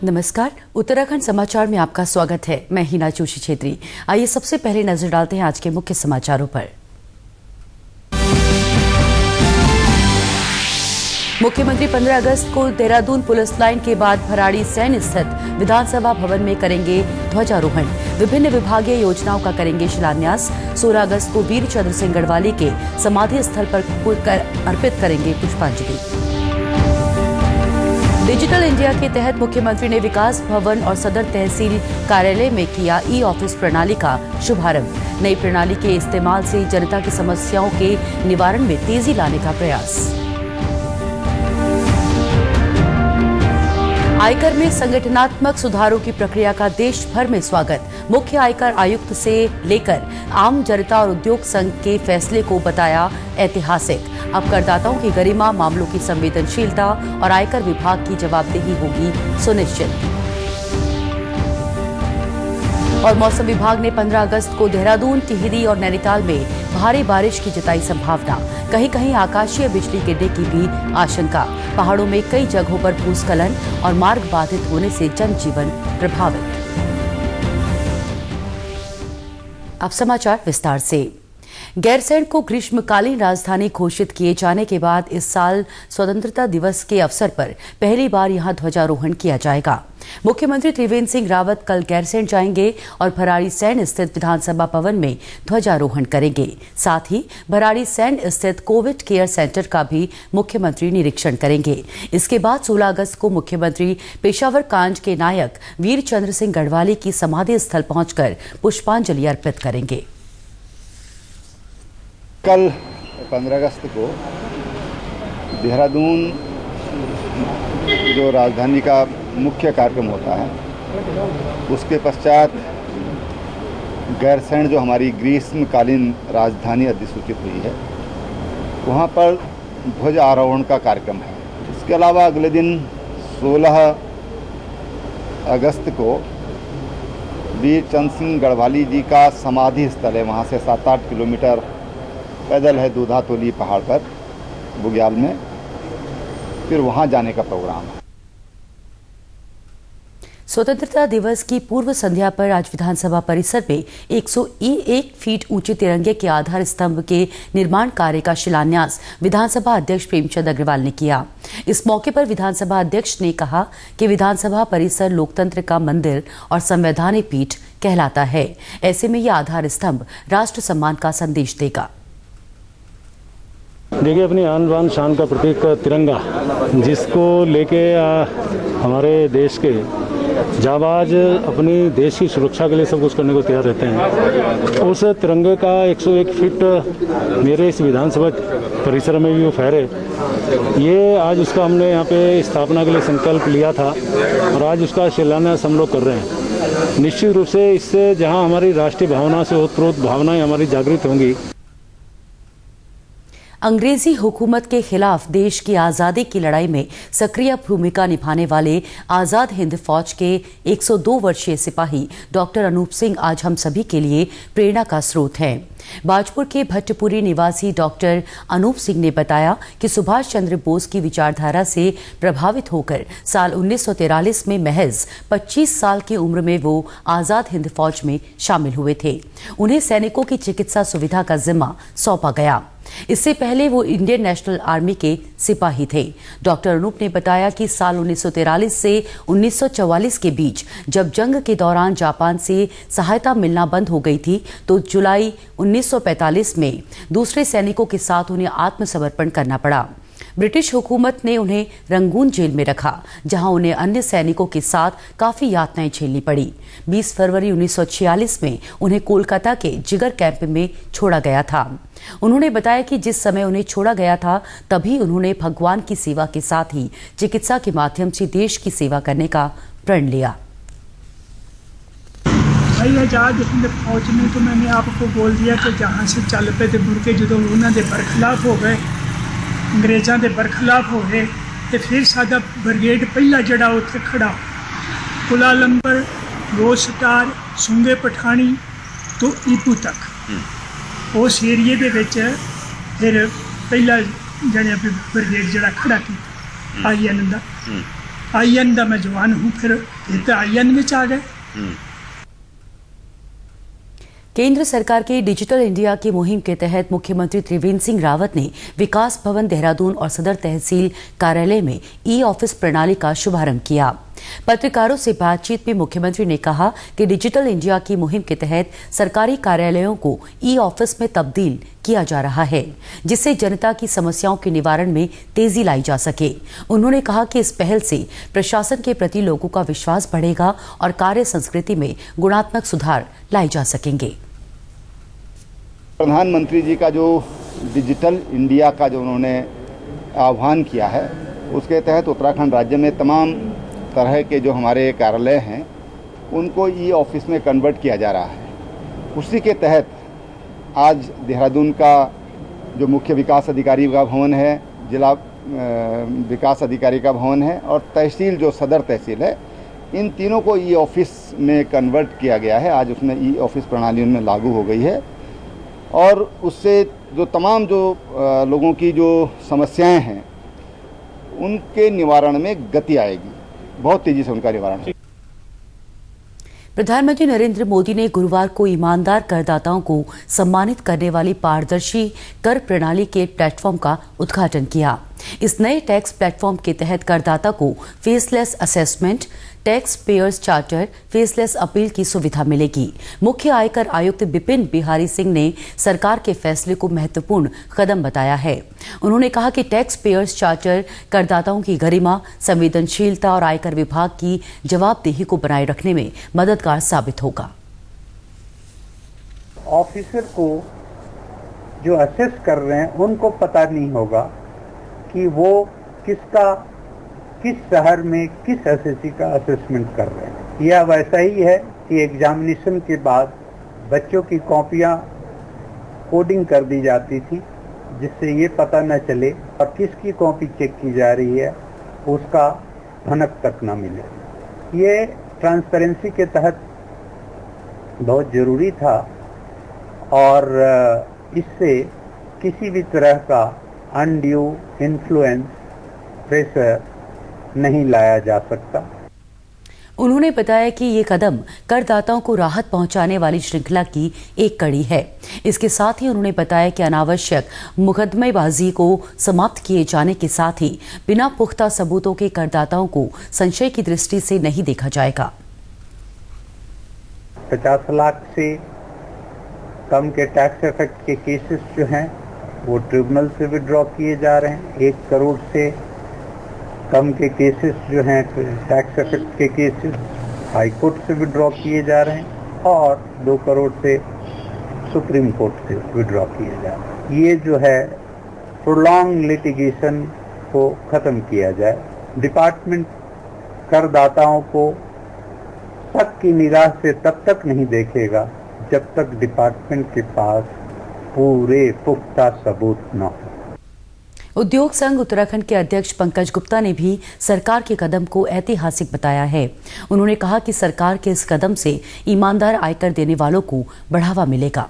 नमस्कार, उत्तराखंड समाचार में आपका स्वागत है। मैं हिना जोशी छेत्री। आइए सबसे पहले नजर डालते हैं आज के मुख्य समाचारों पर। मुख्यमंत्री 15 अगस्त को देहरादून पुलिस लाइन के बाद भराड़ी सैन स्थित विधानसभा भवन में करेंगे ध्वजारोहण। विभिन्न विभागीय योजनाओं का करेंगे शिलान्यास। 16 अगस्त को वीर चंद्र सिंह गढ़वाली के समाधि स्थल पर अर्पित करेंगे पुष्पांजलि। डिजिटल इंडिया के तहत मुख्यमंत्री ने विकास भवन और सदर तहसील कार्यालय में किया ई ऑफिस प्रणाली का शुभारंभ। नई प्रणाली के इस्तेमाल से जनता की समस्याओं के निवारण में तेजी लाने का प्रयास। आयकर में संगठनात्मक सुधारों की प्रक्रिया का देश भर में स्वागत। मुख्य आयकर आयुक्त से लेकर आम जनता और उद्योग संघ के फैसले को बताया ऐतिहासिक। अब करदाताओं की गरिमा, मामलों की संवेदनशीलता और आयकर विभाग की जवाबदेही होगी सुनिश्चित। और मौसम विभाग ने 15 अगस्त को देहरादून, टिहरी और नैनीताल में भारी बारिश की जताई संभावना। कहीं कहीं आकाशीय बिजली गिरने की भी आशंका। पहाड़ों में कई जगहों पर भूस्खलन और मार्ग बाधित होने से जनजीवन प्रभावित। अब समाचार विस्तार से। गैरसैंण को ग्रीष्मकालीन राजधानी घोषित किए जाने के बाद इस साल स्वतंत्रता दिवस के अवसर पर पहली बार यहां ध्वजारोहण किया जाएगा। मुख्यमंत्री त्रिवेंद्र सिंह रावत कल गैरसैंण जाएंगे और भराड़ी सैन स्थित विधानसभा भवन में ध्वजारोहण करेंगे। साथ ही भराड़ी सैन स्थित कोविड केयर सेंटर का भी मुख्यमंत्री निरीक्षण करेंगे। इसके बाद 16 अगस्त को मुख्यमंत्री पेशावर कांड के नायक वीर चंद्र सिंह गढ़वाली की समाधि स्थल पहुंचकर पुष्पांजलि अर्पित करेंगे। कल 15 अगस्त को देहरादून जो राजधानी का मुख्य कार्यक्रम होता है, उसके पश्चात गैरसैंण जो हमारी ग्रीष्मकालीन राजधानी अधिसूचित हुई है, वहाँ पर ध्वज आरोहण का कार्यक्रम है। इसके अलावा अगले दिन 16 अगस्त को वीर चंद्र सिंह गढ़वाली जी का समाधि स्थल है, वहाँ से 7-8 किलोमीटर पैदल है दूधातोली पहाड़ पर बुग्याल में, फिर वहाँ जाने का प्रोग्राम है। स्वतंत्रता दिवस की पूर्व संध्या पर आज विधानसभा परिसर में 101 फीट ऊंचे तिरंगे के आधार स्तंभ के निर्माण कार्य का शिलान्यास विधानसभा अध्यक्ष प्रेमचंद अग्रवाल ने किया। इस मौके पर विधानसभा अध्यक्ष ने कहा कि विधानसभा परिसर लोकतंत्र का मंदिर और संवैधानिक पीठ कहलाता है। ऐसे में यह आधार स्तंभ राष्ट्र सम्मान का संदेश देगा। देखिए, अपनी आन बान शान का प्रतीक तिरंगा, जिसको लेके हमारे देश के जाबाज अपनी देश की सुरक्षा के लिए सब कुछ करने को तैयार रहते हैं। उस तिरंगे का 101 फीट मेरे इस विधानसभा परिसर में भी वो फहरे। ये आज उसका हमने यहाँ पे स्थापना के लिए संकल्प लिया था और आज उसका शिलान्यास हम लोग कर रहे हैं। निश्चित रूप से इससे जहाँ हमारी राष्ट्रीय भावना से ओतप्रोत भावनाएं हमारी जागृत होंगी। अंग्रेजी हुकूमत के खिलाफ देश की आज़ादी की लड़ाई में सक्रिय भूमिका निभाने वाले आज़ाद हिंद फौज के 102 वर्षीय सिपाही डॉक्टर अनूप सिंह आज हम सभी के लिए प्रेरणा का स्रोत हैं। बाजपुर के भट्टपुरी निवासी डॉक्टर अनूप सिंह ने बताया कि सुभाष चंद्र बोस की विचारधारा से प्रभावित होकर साल 1943 में महज 25 साल की उम्र में वो आज़ाद हिंद फौज में शामिल हुए थे। उन्हें सैनिकों की चिकित्सा सुविधा का जिम्मा सौंपा गया। इससे पहले वो इंडियन नेशनल आर्मी के सिपाही थे। डॉक्टर अनूप ने बताया कि साल 1943 से 1944 के बीच जब जंग के दौरान जापान से सहायता मिलना बंद हो गई थी, तो जुलाई 1945 में दूसरे सैनिकों के साथ उन्हें आत्मसमर्पण करना पड़ा। ब्रिटिश हुकूमत ने उन्हें रंगून जेल में रखा, जहां उन्हें अन्य सैनिकों के साथ काफी यातनाएं झेलनी पड़ी। 20 फरवरी 1946 में उन्हें कोलकाता के जिगर कैंप में छोड़ा गया था। उन्होंने बताया कि जिस समय उन्हें छोड़ा गया था, तभी उन्होंने भगवान की सेवा के साथ ही चिकित्सा के माध्यम से देश की सेवा करने का प्रण लिया। भाई आजाद हिंद फौज में तो मैंने आपको बोल दिया कि जहाँ से चल पे तो मुड़ के जो उन्होंने बरखिलाफ हो गए, अंग्रेज़ों के बरखिलाफ हो गए, तो फिर साडा ब्रिगेड पहला जड़ा उत्थे खड़ा कुला लंबर, रोज स्टार, सुंगे पठानी तो ईपू तक उस एरिए दे विच फिर पहला जड़े ब्रिगेड जड़ा खड़ा किया IN दा। आईएन का मैं जवान हूँ, फिर इतने आईएन में आ गए। केंद्र सरकार की डिजिटल इंडिया की मुहिम के तहत मुख्यमंत्री त्रिवेंद्र सिंह रावत ने विकास भवन देहरादून और सदर तहसील कार्यालय में ई ऑफिस प्रणाली का शुभारंभ किया। पत्रकारों से बातचीत में मुख्यमंत्री ने कहा कि डिजिटल इंडिया की मुहिम के तहत सरकारी कार्यालयों को ई ऑफिस में तब्दील किया जा रहा है, जिससे जनता की समस्याओं के निवारण में तेजी लाई जा सके। उन्होंने कहा कि इस पहल से प्रशासन के प्रति लोगों का विश्वास बढ़ेगा और कार्य संस्कृति में गुणात्मक सुधार लाए जा सकेंगे। प्रधानमंत्री जी का जो डिजिटल इंडिया का जो उन्होंने आह्वान किया है, उसके तहत उत्तराखंड राज्य में तमाम तरह के जो हमारे कार्यालय हैं उनको ई ऑफिस में कन्वर्ट किया जा रहा है। उसी के तहत आज देहरादून का जो मुख्य विकास अधिकारी का भवन है, जिला विकास अधिकारी का भवन है और तहसील जो सदर तहसील है, इन तीनों को ई ऑफिस में कन्वर्ट किया गया है। आज उसमें ई ऑफिस प्रणाली उनमें लागू हो गई है और उससे जो तमाम जो लोगों की जो समस्याएं हैं उनके निवारण में गति आएगी, बहुत तेजी से उनका निवारण होगा। प्रधानमंत्री नरेंद्र मोदी ने गुरुवार को ईमानदार करदाताओं को सम्मानित करने वाली पारदर्शी कर प्रणाली के प्लेटफॉर्म का उद्घाटन किया। इस नए टैक्स प्लेटफॉर्म के तहत करदाता को faceless assessment, tax payers charter, faceless appeal की सुविधा मिलेगी। मुख्य आयकर आयुक्त बिपिन बिहारी सिंह ने सरकार के फैसले को महत्वपूर्ण कदम बताया है। उन्होंने कहा कि टैक्स पेयर्स चार्टर करदाताओं की गरिमा, संवेदनशीलता और आयकर विभाग की जवाबदेही को बनाए रखने में मददगार साबित होगा। ऑफिसर को जो असेस कर रहे हैं उनको पता नहीं होगा कि वो किस शहर में किस एसएससी का असेसमेंट कर रहे हैं। यह वैसा ही है कि एग्जामिनेशन के बाद बच्चों की कॉपियां कोडिंग कर दी जाती थी, जिससे ये पता न चले और किसकी कॉपी चेक की जा रही है उसका भनक तक न मिले। ये ट्रांसपेरेंसी के तहत बहुत ज़रूरी था और इससे किसी भी तरह का अनड्यू इन्फ्लुएंस, प्रेशर नहीं लाया जा सकता। उन्होंने बताया कि ये कदम करदाताओं को राहत पहुंचाने वाली श्रृंखला की एक कड़ी है। इसके साथ ही उन्होंने बताया कि अनावश्यक मुकदमेबाजी को समाप्त किए जाने के साथ ही बिना पुख्ता सबूतों के करदाताओं को संशय की दृष्टि से नहीं देखा जाएगा। 50 लाख से कम के टैक्स इफेक्ट के केसेस जो हैं वो ट्रिब्यूनल से विड्रॉ किए जा रहे हैं। 1 करोड़ से कम के केसेस जो हैं टैक्स इफेक्ट के केसेस हाई कोर्ट से विड्रॉ किए जा रहे हैं और 2 करोड़ से सुप्रीम कोर्ट से विड्रॉ किए जा रहे हैं। ये जो है प्रोलॉन्ग लिटिगेशन को ख़त्म किया जाए। डिपार्टमेंट करदाताओं को शक की निगाह से तब तक नहीं देखेगा जब तक डिपार्टमेंट के पास पूरे पुख्ता सबूत न हो। उद्योग संघ उत्तराखंड के अध्यक्ष पंकज गुप्ता ने भी सरकार के कदम को ऐतिहासिक बताया है। उन्होंने कहा कि सरकार के इस कदम से ईमानदार आयकर देने वालों को बढ़ावा मिलेगा।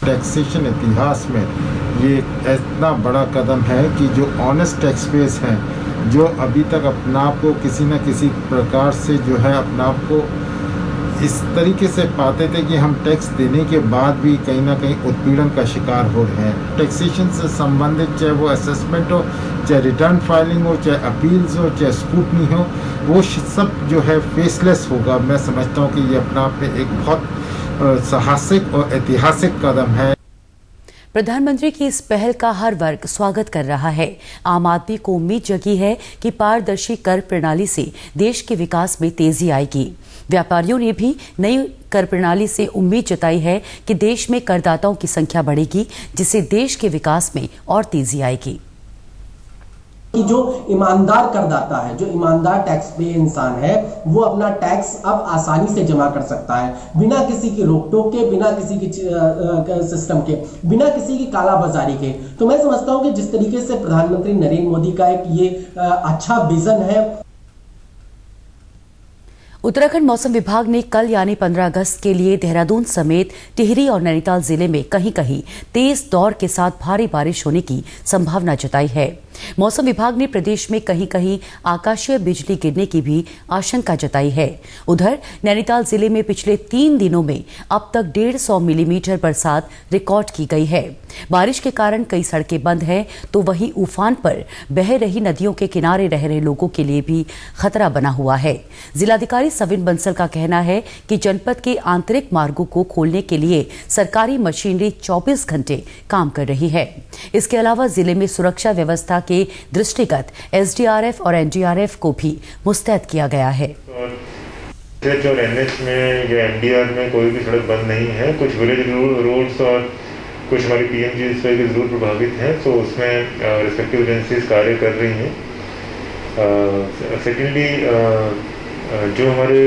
टैक्सेशन इतिहास में ये इतना बड़ा कदम है कि जो ऑनेस्ट टैक्स पेयर्स हैं, जो अभी तक अपना आप को किसी न किसी प्रकार से जो है अपना आप को इस तरीके से पाते थे कि हम टैक्स देने के बाद भी कहीं ना कहीं उत्पीड़न का शिकार हो रहे हैं। टैक्सेशन से संबंधित चाहे वो असेसमेंट हो, चाहे रिटर्न फाइलिंग हो, चाहे अपील्स हो, चाहे स्क्रूटनी हो, वो सब जो है फेसलेस होगा। मैं समझता हूँ कि ये अपना आप में एक बहुत साहसिक और ऐतिहासिक कदम है। प्रधानमंत्री की इस पहल का हर वर्ग स्वागत कर रहा है। आम आदमी को उम्मीद जगी है कि पारदर्शी कर प्रणाली से देश के विकास में तेजी आएगी। व्यापारियों ने भी नई कर प्रणाली से उम्मीद जताई है कि देश में करदाताओं की संख्या बढ़ेगी, जिससे देश के विकास में और तेजी आएगी। कि जो ईमानदार करदाता है, जो ईमानदार टैक्स पे इंसान है, वो अपना टैक्स अब आसानी से जमा कर सकता है, बिना किसी की रोक टोक के, बिना किसी की सिस्टम के, बिना किसी की कालाबाजारी के। तो मैं समझता हूं कि जिस तरीके से प्रधानमंत्री नरेंद्र मोदी का एक ये अच्छा विजन है। उत्तराखंड मौसम विभाग ने कल यानी 15 अगस्त के लिए देहरादून समेत टिहरी और नैनीताल जिले में कहीं कहीं तेज दौर के साथ भारी बारिश होने की संभावना जताई है। मौसम विभाग ने प्रदेश में कहीं कहीं आकाशीय बिजली गिरने की भी आशंका जताई है। उधर नैनीताल जिले में पिछले 3 दिनों में अब तक 150 मिलीमीटर बरसात रिकॉर्ड की गई है। बारिश के कारण कई सड़कें बंद हैं, तो वहीं उफान पर बह रही नदियों के किनारे रह रहे लोगों के लिए भी खतरा बना हुआ है। जिलाधिकारी सविन बंसल का कहना है कि जनपद के आंतरिक मार्गों को खोलने के लिए सरकारी मशीनरी 24 घंटे काम कर रही है। इसके अलावा जिले में सुरक्षा व्यवस्था के दृष्टिगत एसडीआरएफ और एनडीआरएफ को भी मुस्तैद किया गया है। और एनएच में या एमडीआर में कोई भी सड़क बंद नहीं है। कुछ विलेज रोड्स और कुछ हमारी पीएमजी से जरूर प्रभावित हैं, तो उसमें रिस्पेक्टिव एजेंसीज कार्य कर रही हैं। सेकेंडली जो हमारे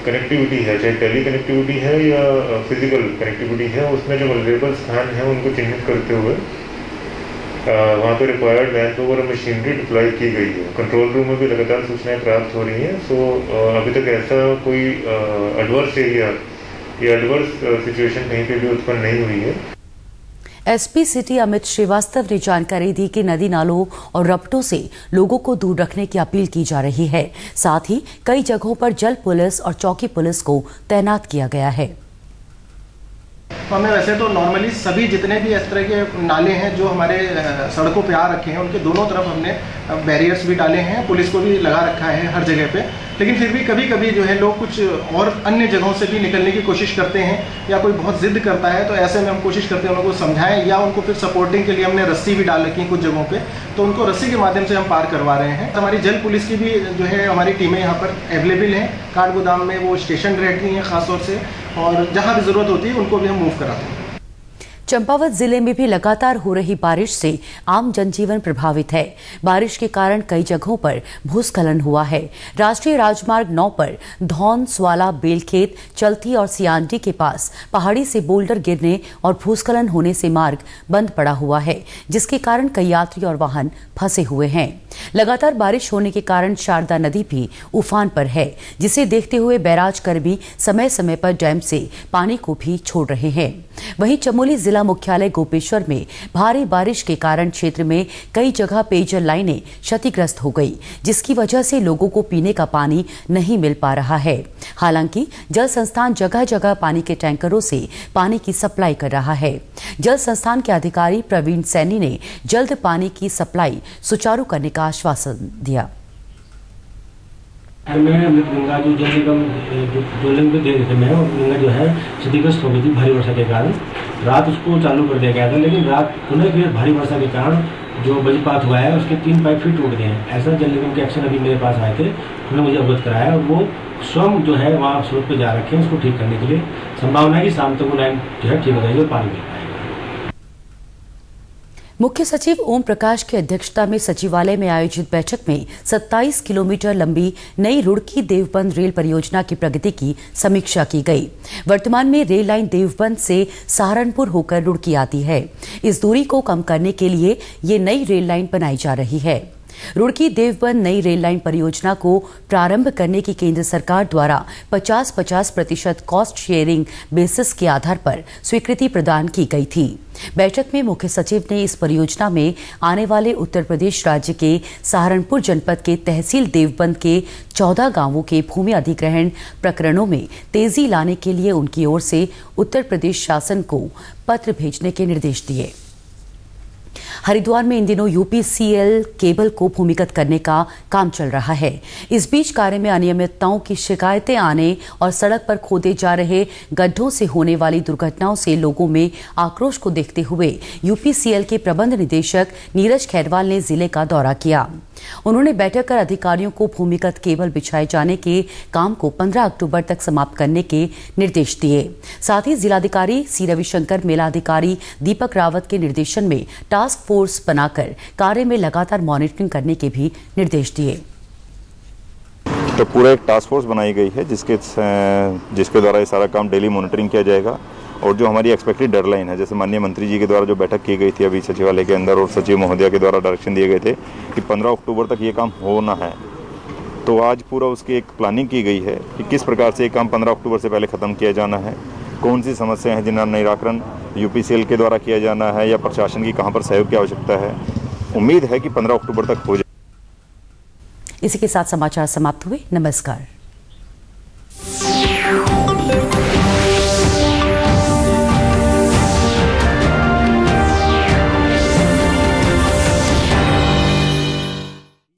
कनेक्टिविटी है, चाहे टेली कनेक्टिविटी है या फिजिकल कनेक्टिविटी है, उसमें जो वल्नरेबल स्थान है उनको चिन्हित करते हुए वहाँ पर रिक्वायर्ड मैन पावर और मशीनरी डिप्लॉय की गई है। कंट्रोल रूम में भी लगातार सूचनाएं प्राप्त हो रही हैं। सो अभी तक ऐसा कोई एडवर्स एरिया या एडवर्स सिचुएशन कहीं पे भी उत्पन्न नहीं हुई है। एसपी सिटी अमित श्रीवास्तव ने जानकारी दी कि नदी नालों और रपटों से लोगों को दूर रखने की अपील की जा रही है। साथ ही कई जगहों पर जल पुलिस और चौकी पुलिस को तैनात किया गया है। हमें वैसे तो नॉर्मली सभी जितने भी इस तरह के नाले हैं जो हमारे सड़कों पे आ रखे हैं, उनके दोनों तरफ हमने बैरियर्स भी डाले हैं, पुलिस को भी लगा रखा है हर जगह पे। लेकिन फिर भी कभी कभी जो है लोग कुछ और अन्य जगहों से भी निकलने की कोशिश करते हैं या कोई बहुत जिद करता है, तो ऐसे में हम कोशिश करते हैं उनको समझाएं या उनको फिर सपोर्टिंग के लिए हमने रस्सी भी डाल रखी है कुछ जगहों पे, तो उनको रस्सी के माध्यम से हम पार करवा रहे हैं। हमारी जल पुलिस की भी जो है हमारी टीमें यहाँ पर अवेलेबल हैं, काठ गोदाम में वो स्टेशन रहती हैं खासतौर से, और जहाँ भी ज़रूरत होती है उनको भी हम मूव कराते हैं। चंपावत जिले में भी लगातार हो रही बारिश से आम जनजीवन प्रभावित है। बारिश के कारण कई जगहों पर भूस्खलन हुआ है। राष्ट्रीय राजमार्ग 9 पर धौन, स्वाला, बेलखेत, चलथी और सियांडी के पास पहाड़ी से बोल्डर गिरने और भूस्खलन होने से मार्ग बंद पड़ा हुआ है, जिसके कारण कई यात्री और वाहन फंसे हुए हैं। लगातार बारिश होने के कारण शारदा नदी भी उफान पर है, जिसे देखते हुए बैराज कर्मी समय समय पर डैम से पानी को भी छोड़ रहे हैं। वहीं चमोली जिला मुख्यालय गोपेश्वर में भारी बारिश के कारण क्षेत्र में कई जगह पेयजल लाइनें क्षतिग्रस्त हो गई, जिसकी वजह से लोगों को पीने का पानी नहीं मिल पा रहा है। हालांकि जल संस्थान जगह जगह पानी के टैंकरों से पानी की सप्लाई कर रहा है। जल संस्थान के अधिकारी प्रवीण सैनी ने जल्द पानी की सप्लाई सुचारू करने का आश्वासन दिया। में अमृत गंगा जो जल निगम जो लिंक दे रहे थे मैं, वो गंगा जो है क्षतिग्रस्त हो गई थी भारी वर्षा के कारण। रात उसको चालू कर दिया गया था, लेकिन रात पुनः फिर भारी वर्षा के कारण जो वज्रपात हुआ है उसके 3 पाइप फिर टूट गए हैं। ऐसा जल निगम के एक्शन अभी मेरे पास आए थे, उन्होंने मुझे अवगत कराया और वो स्वयं जो है वहाँ स्रोत पर जा रखे हैं उसको ठीक करने के लिए। संभावना है कि शाम तक वो लाइन जो है ठीक हो जाएगी और पानी मिल पाएगा। मुख्य सचिव ओम प्रकाश की अध्यक्षता में सचिवालय में आयोजित बैठक में 27 किलोमीटर लंबी नई रुड़की देवबंद रेल परियोजना की प्रगति की समीक्षा की गई। वर्तमान में रेल लाइन देवबंद से सहारनपुर होकर रुड़की आती है। इस दूरी को कम करने के लिए ये नई रेल लाइन बनाई जा रही है। रुड़की देवबंद नई रेल लाइन परियोजना को प्रारंभ करने की केंद्र सरकार द्वारा 50-50% कॉस्ट शेयरिंग बेसिस के आधार पर स्वीकृति प्रदान की गई थी। बैठक में मुख्य सचिव ने इस परियोजना में आने वाले उत्तर प्रदेश राज्य के सहारनपुर जनपद के तहसील देवबंद के 14 गांवों के भूमि अधिग्रहण प्रकरणों में तेजी लाने के लिए उनकी ओर से उत्तर प्रदेश शासन को पत्र भेजने के निर्देश दिए। हरिद्वार में इन दिनों यूपीसीएल केबल को भूमिगत करने का काम चल रहा है। इस बीच कार्य में अनियमितताओं की शिकायतें आने और सड़क पर खोदे जा रहे गड्ढों से होने वाली दुर्घटनाओं से लोगों में आक्रोश को देखते हुए यूपीसीएल के प्रबंध निदेशक नीरज खैरवाल ने जिले का दौरा किया। उन्होंने बैठक कर अधिकारियों को भूमिगत केबल बिछाए जाने के काम को 15 अक्टूबर तक समाप्त करने के निर्देश दिए। साथ ही जिलाधिकारी सी रविशंकर, मेलाधिकारी दीपक रावत के निर्देशन में टास्क फोर्स बनाकर कार्य में लगातार मॉनिटरिंग करने के भी निर्देश दिए। तो पूरा एक टास्क फोर्स बनाई गई है जिसके द्वारा ये सारा काम डेली मॉनिटरिंग किया जाएगा। और जो हमारी एक्सपेक्टेड डेडलाइन है, जैसे माननीय मंत्री जी के द्वारा जो बैठक की गई थी अभी सचिवालय के अंदर और सचिव महोदया के द्वारा डायरेक्शन दिए गए थे कि 15 अक्टूबर तक ये काम होना है, तो आज पूरा उसकी एक प्लानिंग की गई है कि किस प्रकार से ये काम 15 अक्टूबर से पहले ख़त्म किया जाना है, कौन सी समस्या है जिनका निराकरण यूपीसीएल के द्वारा किया जाना है या प्रशासन की कहाँ पर सहयोग की आवश्यकता है, उम्मीद है कि 15 अक्टूबर तक हो जाए। इसी के साथ समाचार समाप्त हुए। नमस्कार।